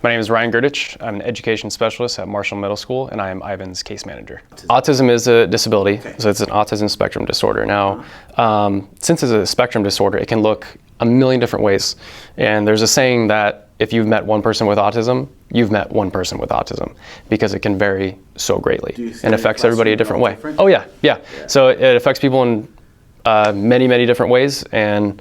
My name is Ryan Gurdich. I'm an education specialist at Marshall Middle School, and I am Ivan's case manager. Autism is a disability, so it's an autism spectrum disorder. Now, since it's a spectrum disorder, it can look a million different ways. And there's a saying that if you've met one person with autism, you've met one person with autism, because it can vary so greatly and affects everybody a different way. Oh yeah. So it affects people in many, many different ways, and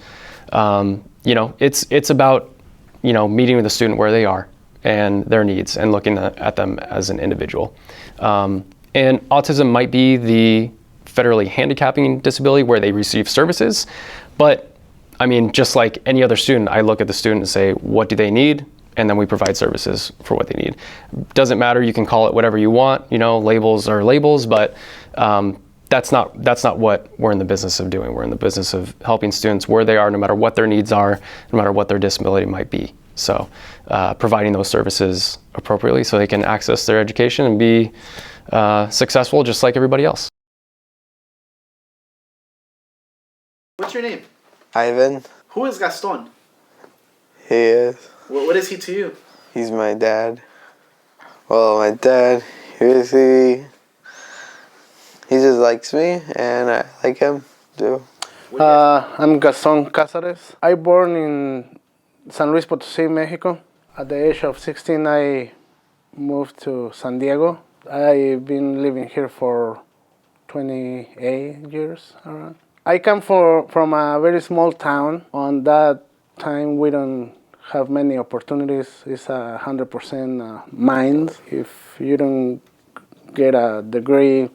it's about meeting with the student where they are and their needs and looking at them as an individual. And autism might be the federally handicapping disability where they receive services, but I mean, just like any other student, I look at the student and say, what do they need? And then we provide services for what they need. Doesn't matter, you can call it whatever you want, labels are labels, but that's not what we're in the business of doing. We're in the business of helping students where they are, no matter what their needs are, no matter what their disability might be. So providing those services appropriately so they can access their education and be successful just like everybody else. What's your name? Ivan. Who is Gaston? He is. What is he to you? He's my dad. Well, my dad, he just likes me, and I like him too. I'm Gaston Cazares. I born in San Luis Potosí, Mexico. At the age of 16, I moved to San Diego. I've been living here for 28 years around. I come from a very small town. On that time, we don't have many opportunities. It's 100% mines. If you don't get a degree,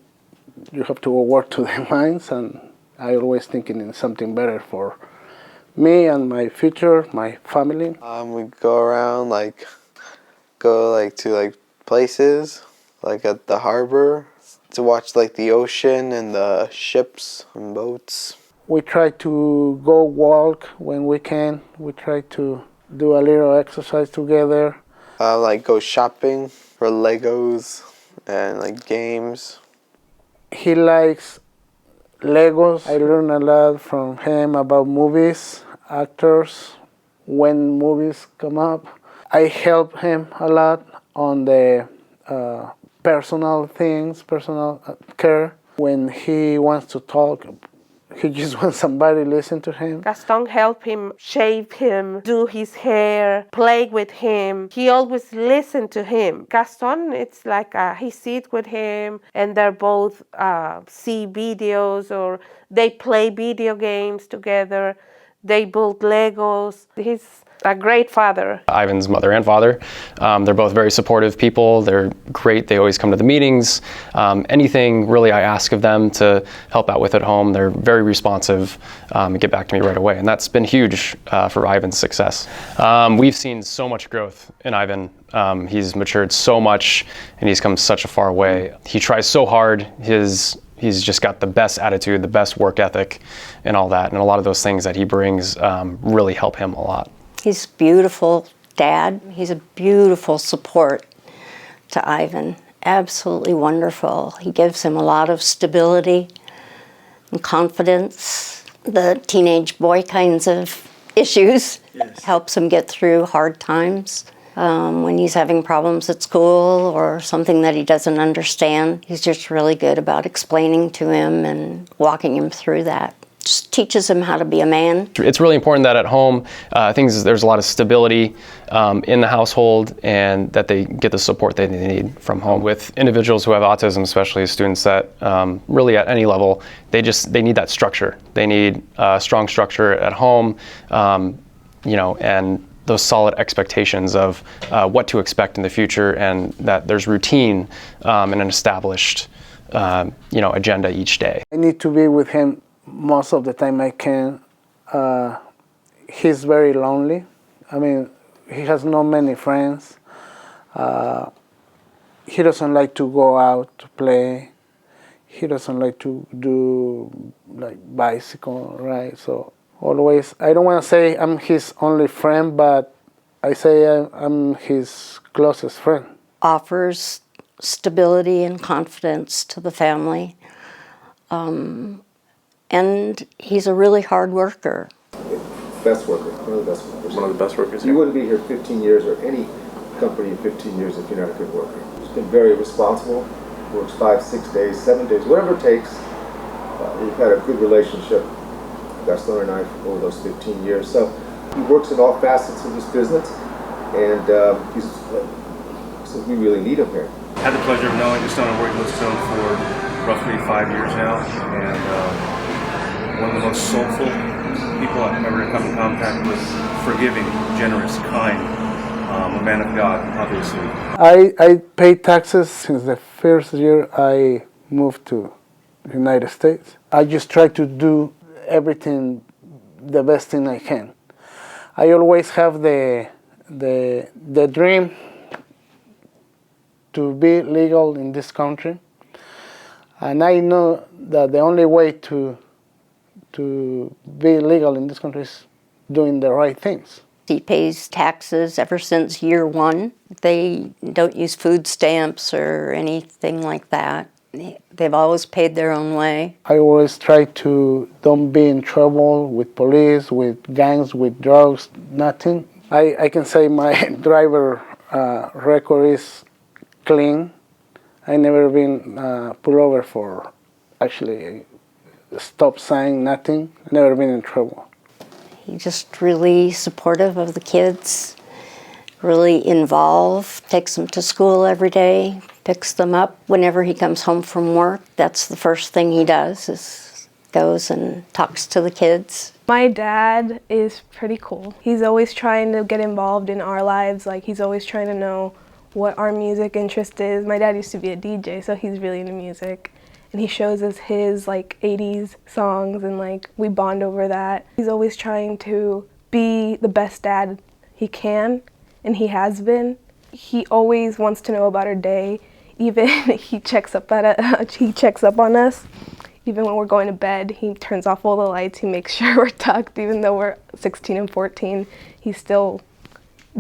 you have to go work to the mines, and I always thinking in something better for me and my future, my family. We go around, go to places, like at the harbor, to watch the ocean and the ships and boats. We try to go walk when we can. We try to do a little exercise together. Go shopping for Legos and games. He likes Legos. I learn a lot from him about movies, actors, when movies come up. I help him a lot on the personal things, personal care. When he wants to talk, he just wants somebody to listen to him. Gaston helped him, shave him, do his hair, play with him. He always listened to him. Gaston, it's like he sits with him and they're both see videos, or they play video games together. They build Legos. He's a great father. Ivan's mother and father, they're both very supportive people. They're great. They always come to the meetings. Anything really I ask of them to help out with at home, they're very responsive and get back to me right away. And that's been huge for Ivan's success. We've seen so much growth in Ivan. He's matured so much, and he's come such a far way. He tries so hard. He's just got the best attitude, the best work ethic, and all that. And a lot of those things that he brings really help him a lot. He's a beautiful dad. He's a beautiful support to Ivan. Absolutely wonderful. He gives him a lot of stability and confidence. The teenage boy kinds of issues. Yes. Helps him get through hard times. When he's having problems at school or something that he doesn't understand, he's just really good about explaining to him and walking him through that. Just teaches him how to be a man. It's really important that at home, there's a lot of stability in the household, and that they get the support that they need from home. With individuals who have autism, especially students that really at any level, they need that structure. They need strong structure at home, and those solid expectations of what to expect in the future, and that there's routine and an established agenda each day. I need to be with him most of the time I can. He's very lonely. I mean, he has not many friends. He doesn't like to go out to play. He doesn't like to do bicycle rides. So always, I don't want to say I'm his only friend, but I say I'm his closest friend. Offers stability and confidence to the family. And he's a really hard worker. Best worker, one of the best workers. One of the best workers. You wouldn't be here 15 years or any company in 15 years if you're not a good worker. He's been very responsible, works 5, 6 days, 7 days, whatever it takes. We've had a good relationship, Gaston and I, over those 15 years. So he works in all facets of this business, and so we really need him here. I had the pleasure of knowing Gaston and working with Gaston for roughly 5 years now, and one of the most soulful people I've ever come in contact with, forgiving, generous, kind, a man of God, obviously. I pay taxes since the first year I moved to the United States. I just try to do everything the best thing I can. I always have the dream to be legal in this country, and I know that the only way to be legal in this country is doing the right things. He pays taxes ever since year one. They don't use food stamps or anything like that. They've always paid their own way. I always try to don't be in trouble with police, with gangs, with drugs, nothing. I can say my driver record is clean. I never been pulled over for actually a stop sign, nothing. Never been in trouble. He's just really supportive of the kids, really involved, takes them to school every day, picks them up whenever he comes home from work. That's the first thing he does, is goes and talks to the kids. My dad is pretty cool. He's always trying to get involved in our lives. Like, he's always trying to know what our music interest is. My dad used to be a DJ, so he's really into music. And he shows us his like 80s songs, and like we bond over that. He's always trying to be the best dad he can, and he has been. He always wants to know about our day. Even he checks up on us. Even when we're going to bed, he turns off all the lights. He makes sure we're tucked, even though we're 16 and 14. He still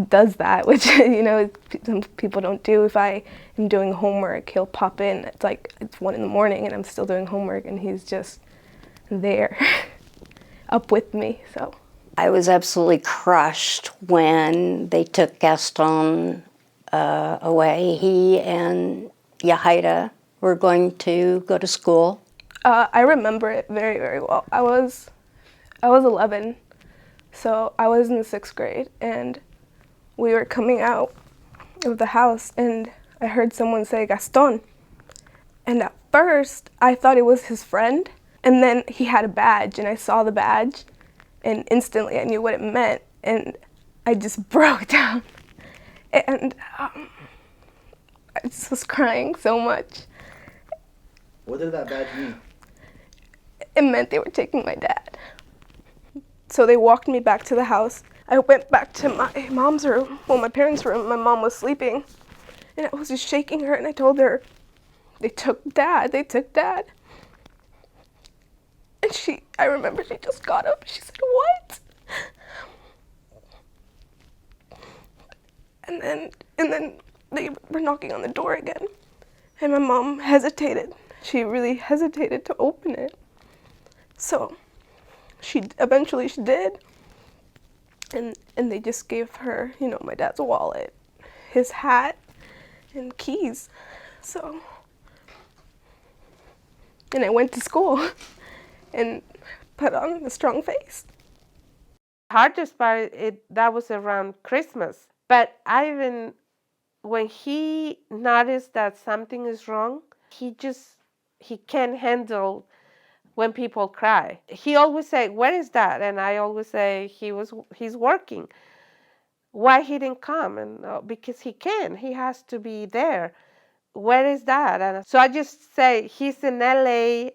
does that, which, you know, some people don't do. If I am doing homework, he'll pop in. It's like it's 1 in the morning and I'm still doing homework, and he's just there up with me. So I was absolutely crushed when they took Gaston away. He and Yahaira were going to go to school. I remember it very, very well. I was 11, so I was in the 6th grade, and we were coming out of the house, and I heard someone say Gaston. And at first, I thought it was his friend, and then he had a badge, and I saw the badge, and instantly I knew what it meant, and I just broke down. And I just was crying so much. What did that badge mean? It meant they were taking my dad. So they walked me back to the house. I went back to my mom's room, well, my parents' room. My mom was sleeping, and I was just shaking her, and I told her, they took dad. And I remember she just got up, she said, what? And then they were knocking on the door again, and my mom hesitated. She really hesitated to open it. So eventually she did. And they just gave her, you know, my dad's wallet, his hat, and keys. So, and I went to school and put on a strong face. Hardest part, that was around Christmas. But Ivan, when he noticed that something is wrong, he can't handle when people cry. He always say, where is that? And I always say, he's working. Why he didn't come? And because he has to be there. Where is that? And so I just say, he's in LA,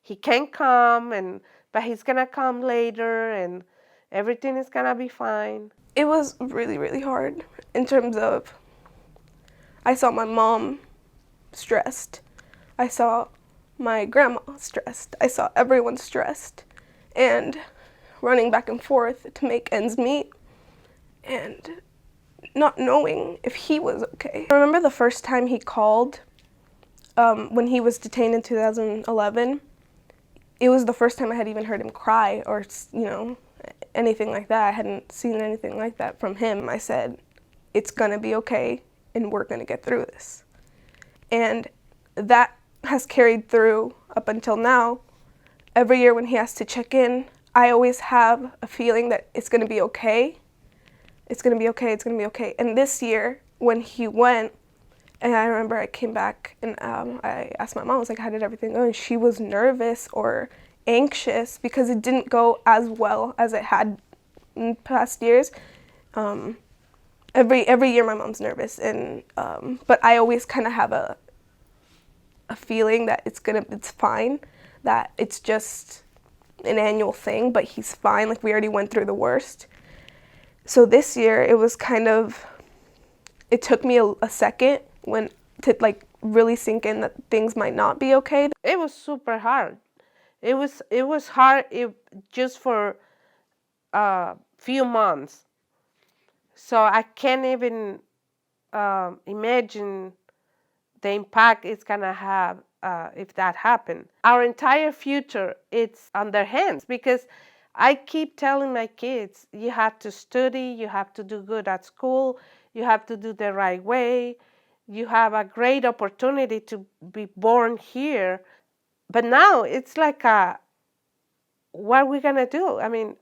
he can't come, but he's gonna come later, and everything is gonna be fine. It was really, really hard in terms of, I saw my mom stressed. I saw my grandma stressed. I saw everyone stressed and running back and forth to make ends meet and not knowing if he was okay. I remember the first time he called when he was detained in 2011. It was the first time I had even heard him cry or, you know, anything like that. I hadn't seen anything like that from him. I said, it's gonna be okay and we're gonna get through this. And that has carried through up until now. Every year when he has to check in, I always have a feeling that it's gonna be okay. It's gonna be okay, it's gonna be okay. And this year, when he went, and I remember I came back and I asked my mom, I was like, how did everything go? And she was nervous or anxious because it didn't go as well as it had in past years. Every year my mom's nervous, and but I always kind of have a feeling that it's fine, that it's just an annual thing, but he's fine, like we already went through the worst. So this year it was kind of, it took me a second to like really sink in that things might not be okay. It was super hard. It was hard just for a few months. So I can't even imagine the impact it's gonna have if that happened. Our entire future, it's on their hands, because I keep telling my kids, you have to study, you have to do good at school, you have to do the right way, you have a great opportunity to be born here. But now it's like, what are we gonna do? I mean,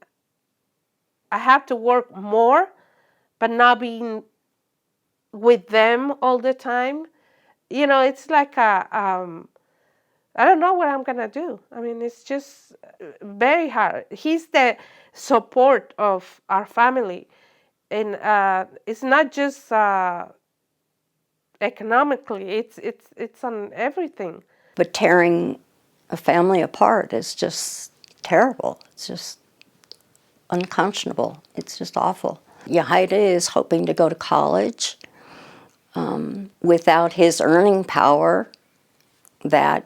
I have to work more, but not being with them all the time. You know, it's like I don't know what I'm gonna do. I mean, it's just very hard. He's the support of our family, and it's not just economically. It's on everything. But tearing a family apart is just terrible. It's just unconscionable. It's just awful. Yahida is hoping to go to college. Without his earning power, that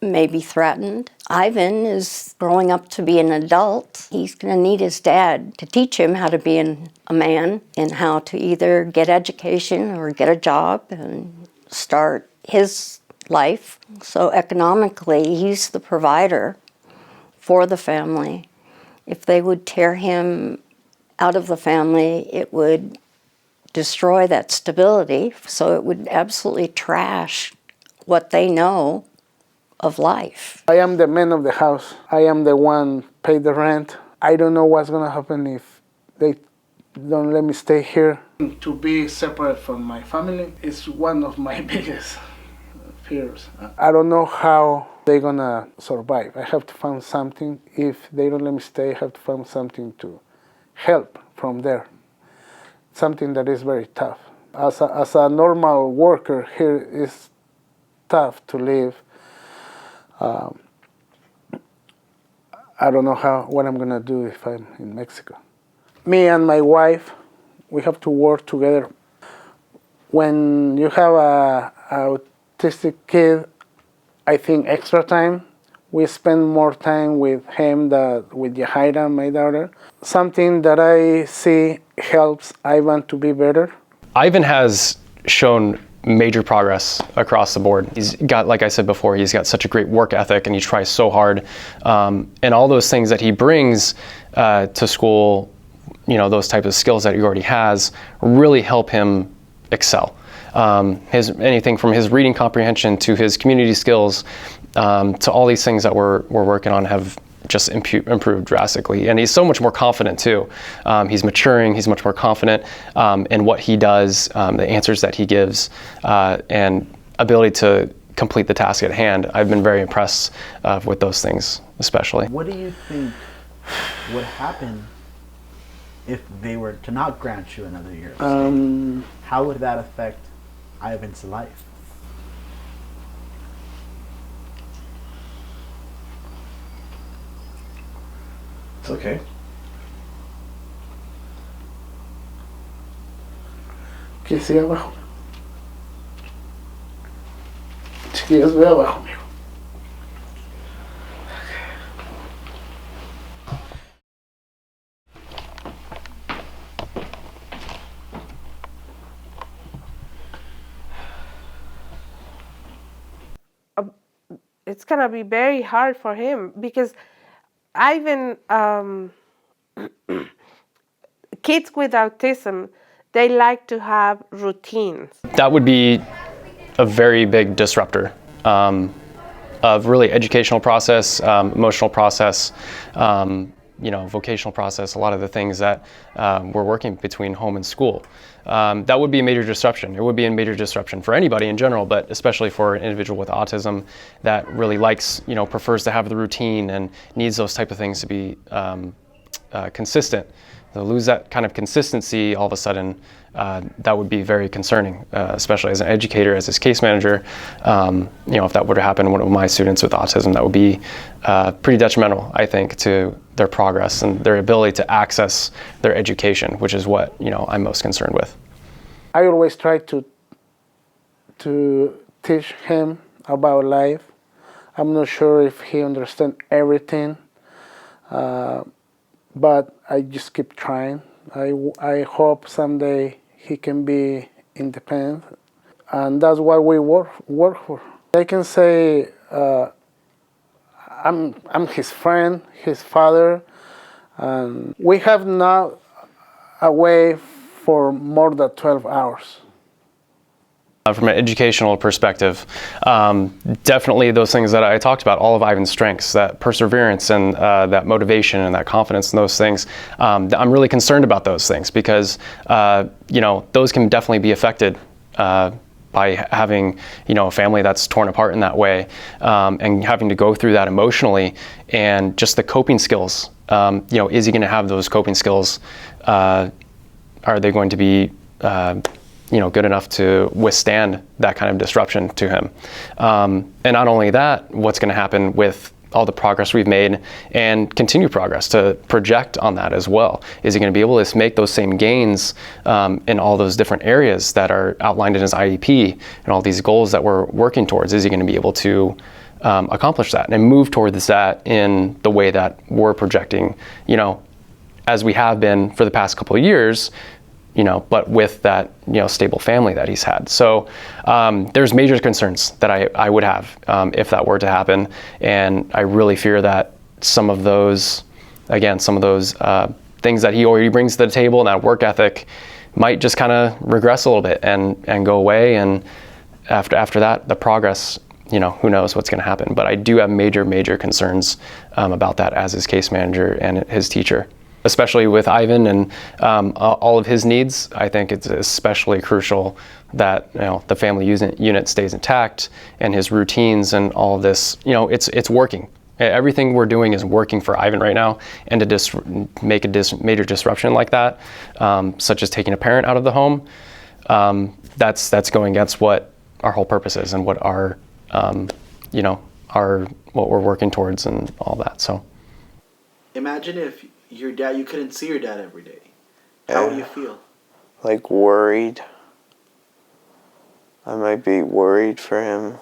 may be threatened. Ivan is growing up to be an adult. He's going to need his dad to teach him how to be a man and how to either get education or get a job and start his life. So economically, he's the provider for the family. If they would tear him out of the family, it would destroy that stability. So it would absolutely trash what they know of life. I am the man of the house. I am the one pay the rent. I don't know what's gonna happen if they don't let me stay here. To be separate from my family is one of my biggest fears. I don't know how they're gonna survive. I have to find something. If they don't let me stay, I have to find something to help from there. Something that is very tough. As a normal worker here, it's tough to live. I don't know what I'm gonna do if I'm in Mexico. Me and my wife, we have to work together. When you have a autistic kid, I think extra time. We spend more time with him than with Yahida, my daughter. Something that I see helps Ivan to be better. Ivan has shown major progress across the board. He's got, like I said before, he's got such a great work ethic and he tries so hard. And all those things that he brings to school, you know, those types of skills that he already has, really help him excel. Anything from his reading comprehension to his community skills to all these things that we're working on have just improved drastically. And he's so much more confident too. He's maturing, he's much more confident in what he does, the answers that he gives, and ability to complete the task at hand. I've been very impressed with those things, especially. What do you think would happen if they were to not grant you another year? How would that affect Ivan's life? It's okay. Que siga abajo. Chiquillos, ve abajo, amigo. It's gonna be very hard for him because Ivan, kids with autism, They like to have routines. That would be a very big disruptor of really educational process, emotional process, vocational process, a lot of the things that we're working between home and school. That would be a major disruption. It would be a major disruption for anybody in general, but especially for an individual with autism that really likes, prefers to have the routine and needs those type of things to be consistent. To lose that kind of consistency all of a sudden, that would be very concerning, especially as an educator, as his case manager. If that were to happen to one of my students with autism, that would be pretty detrimental, I think, to their progress and their ability to access their education, which is what I'm most concerned with. I always try to teach him about life. I'm not sure if he understands everything, but I just keep trying. I hope someday he can be independent, and that's what we work for. I can say I'm his friend, his father, and we have not away for more than 12 hours. From an educational perspective, definitely those things that I talked about, all of Ivan's strengths, that perseverance and that motivation and that confidence and those things, I'm really concerned about those things because, those can definitely be affected by having, a family that's torn apart in that way, and having to go through that emotionally, and just the coping skills. Is he going to have those coping skills? Are they going to be good enough to withstand that kind of disruption to him? And not only that, what's going to happen with all the progress we've made and continue progress to project on that as well? Is he going to be able to make those same gains in all those different areas that are outlined in his IEP and all these goals that we're working towards? Is he going to be able to accomplish that and move towards that in the way that we're projecting, as we have been for the past couple of years, but with that, stable family that he's had. So there's major concerns that I would have if that were to happen. And I really fear that some of those things that he already brings to the table and that work ethic might just kind of regress a little bit and go away. And after that, the progress, who knows what's going to happen. But I do have major concerns about that as his case manager and his teacher. Especially with Ivan and all of his needs, I think it's especially crucial that the family unit stays intact and his routines and all of this. It's working. Everything we're doing is working for Ivan right now, and to make a major disruption like that, such as taking a parent out of the home, that's going against what our whole purpose is and what our what we're working towards and all that. So, imagine if your dad, you couldn't see your dad every day. How would you feel? Like worried. I might be worried for him.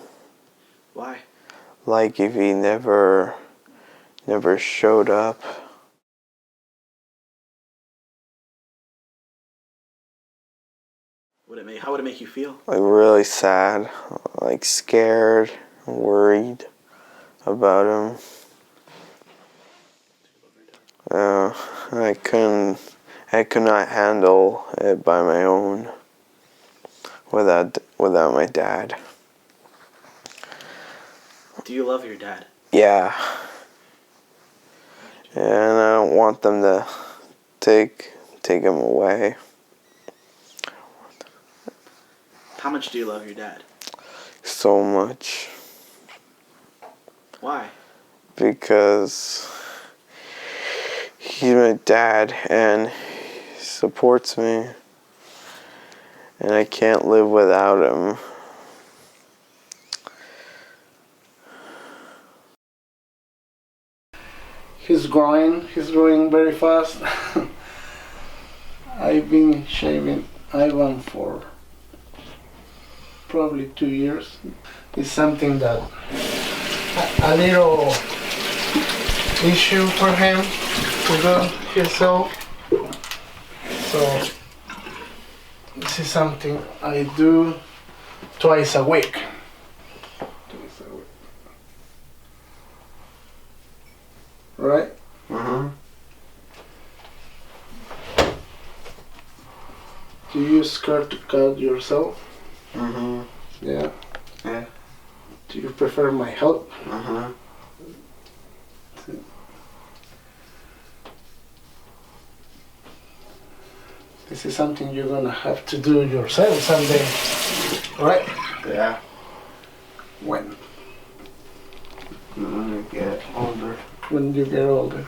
Why? Like if he never showed up. How would it make you feel? Like really sad, like scared, worried about him. I could not handle it by my own without my dad. Do you love your dad? Yeah. And I don't want them to take him away. How much do you love your dad? So much. Why? Because he's my dad and he supports me, and I can't live without him. He's growing very fast. I've been shaving Ivan for probably 2 years. It's something that a little issue for him to do himself. So this is something I do twice a week. Right? Mm-hmm. Do scared to cut yourself? Mm-hmm. Yeah. Yeah. Do you prefer my help? Uh-huh. This is something you're gonna have to do yourself someday, right? Yeah. When? When I get older. When you get older.